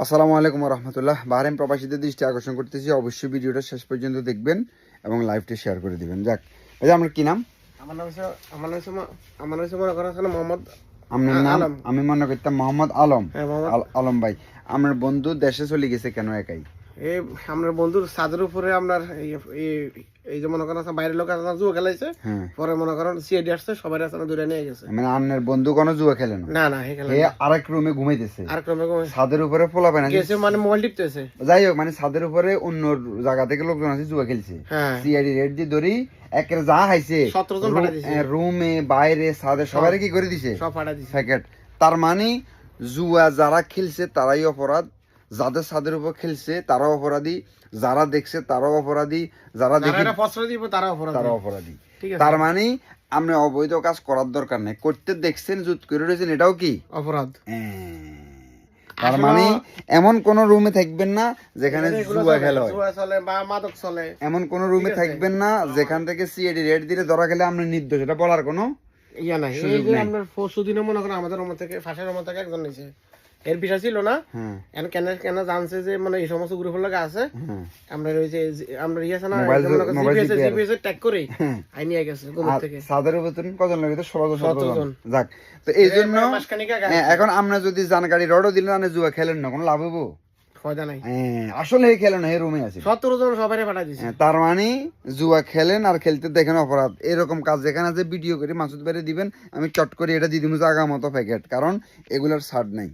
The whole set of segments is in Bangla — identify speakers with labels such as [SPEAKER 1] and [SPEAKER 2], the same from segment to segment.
[SPEAKER 1] আসসালামু আলাইকুম রহমতুল্লাহ। বাহরাইন প্রবাসীদের দৃষ্টি আকর্ষণ করতেছি, অবশ্যই ভিডিওটা শেষ পর্যন্ত দেখবেন এবং লাইভটি শেয়ার করে দিবেন। যাক, এই যে আপনার কি নাম?
[SPEAKER 2] আমার নাম মনে করা আছে মোহাম্মদ
[SPEAKER 1] আপনার নাম? আমি মনে করতাম মোহাম্মদ আলম।
[SPEAKER 2] হ্যাঁ, মোহাম্মদ
[SPEAKER 1] আলম ভাই, আমার বন্ধু দেশে চলে গেছে কেন একাই?
[SPEAKER 2] এই আপনার বন্ধুর ছাদের উপরে আপনার এই যে মনে করেন বাইরের লোক আছে জুয়া খেলাইছে, পরে মনে করেন সিআইডি আসছে, সবাই আছে দূরে নিয়ে গেছে।
[SPEAKER 1] মানে আপনার বন্ধু কোনো জুয়া খেলে না?
[SPEAKER 2] না না, খেলে
[SPEAKER 1] এ আরেক রুমে ঘুমাইতেছে,
[SPEAKER 2] আর ক্রমে
[SPEAKER 1] ছাদের উপরে পোলা পায় না
[SPEAKER 2] গেছে, মানে মোবাইল টিপতেছে।
[SPEAKER 1] যাই হোক, মানে ছাদের উপরে অন্য জায়গা থেকে লোকজন আছে জুয়া খেলছে।
[SPEAKER 2] হ্যাঁ,
[SPEAKER 1] সিআইডি রেড দিয়ে ধরি একের যা হাইছে
[SPEAKER 2] 17 জন পাঠা দিছে,
[SPEAKER 1] রুমে বাইরে ছাদে সবাই কি করে দিছে,
[SPEAKER 2] সব পাঠা দিছে
[SPEAKER 1] প্যাকেট। তার মানে জুয়া যারা খেলছে তারাই অপরাধ, যাদের ছাদের উপর খেলছে তারাও অপরাধী, যারা দেখছে তারাও অপরাধী, যারা দেখে
[SPEAKER 2] প্রশ্রয় দিব তারাও
[SPEAKER 1] অপরাধী।
[SPEAKER 2] ঠিক আছে,
[SPEAKER 1] তার মানে আপনি অবৈধ কাজ করার দরকার নেই, করতে দেখছেন জুত করে রয়েছেন, এটাও কি
[SPEAKER 2] অপরাধ।
[SPEAKER 1] তার মানে এমন কোন রুমে থাকবেন না যেখানে জুয়া খেলা হয়,
[SPEAKER 2] জুয়া চলে বা মাদক চলে,
[SPEAKER 1] এমন কোন রুমে থাকবেন না যেখান থেকে সিআইডি রেড দিলে ধরা গেলে আপনি নির্দোষ, এটা বলার কোনো
[SPEAKER 2] ইয়া নাই। এই যে আপনার পরশু দিনে মনে করেন আমাদের রুম থেকে ফাঁসের রুম থেকে একজন নিছে, এর বিষয় ছিল না, কেন কেন জানছে যে মানে এই সমস্ত গ্রুপের লোক আছে, আমরা ওই যে আমরা ইয়ে আছে না জিপিএস ট্যাগ করে আই নিয়ে গেছে গ্রুপ থেকে।
[SPEAKER 1] সাদের উপর কজন লাগে? 16 জন। যাক, তো এই জন্য এখন আমরা যদি জানকারি রডও দিলেন আপনি জুয়া খেলেন না, কোনো লাভ হবো?
[SPEAKER 2] ফায়দা নাই।
[SPEAKER 1] আসলে এই খেলেন না, এই রুমে আছে
[SPEAKER 2] 17 জন সবাই পাঠা দিছে।
[SPEAKER 1] তার মানে জুয়া খেলেন আর খেলতে দেখেন অপরাধ। এরকম কাজ যেখানে আছে ভিডিও করে মাসুদ ভাইরে দিবেন, আমি চট করে এটা দিয়ে দিব জায়গা মতো প্যাকেট, কারণ এগুলার ছাড় নাই,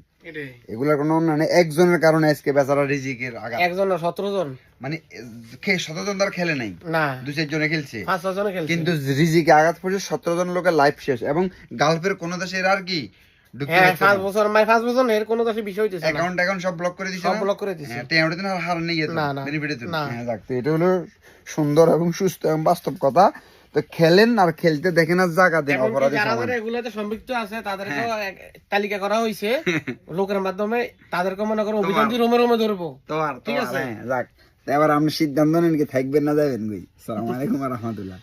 [SPEAKER 1] এগুলার কোনো অন্য নেই। একজনের কারণে আজকে বেচারা রিজিকের আঘাত।
[SPEAKER 2] একজন না 17 জন,
[SPEAKER 1] মানে 17 জন তার খেলে নাই
[SPEAKER 2] না,
[SPEAKER 1] 2-4 জনে খেলছে,
[SPEAKER 2] 5-6 জনে খেলছে,
[SPEAKER 1] কিন্তু রিজিকে আঘাত পড়ছে 17 জন লোকের লাইফ শেষ। এবং গালফের কোন দেশে এর আর কি
[SPEAKER 2] 5 বছর এর কোনো দেশে বিষয় হইতেছে না,
[SPEAKER 1] অ্যাকাউন্ট সব ব্লক করে দিছে,
[SPEAKER 2] সব ব্লক করে দিছে।
[SPEAKER 1] টেয়ার দিন আর হার নেই,
[SPEAKER 2] না না না।
[SPEAKER 1] যাক, তো এটা হলো সুন্দর এবং সুস্থ এবং বাস্তব কথা। তো খেলেন আর খেলতে দেখেন আর জায়গা দেন অপরাধী
[SPEAKER 2] যারা যারা এগুলাতে সম্পৃক্ত আছে তাদেরকে তালিকা করা হইছে লোকের মাধ্যমে, তাদেরকে মনে করো অভিযান দিয়ে রোমে রোমে ধরবো।
[SPEAKER 1] ঠিক আছে, যাক, এবার আপনি সিদ্ধান্ত নেন কি থাকবেন না যাবেন। আসসালামু আলাইকুম ওয়া রাহমাতুল্লাহ।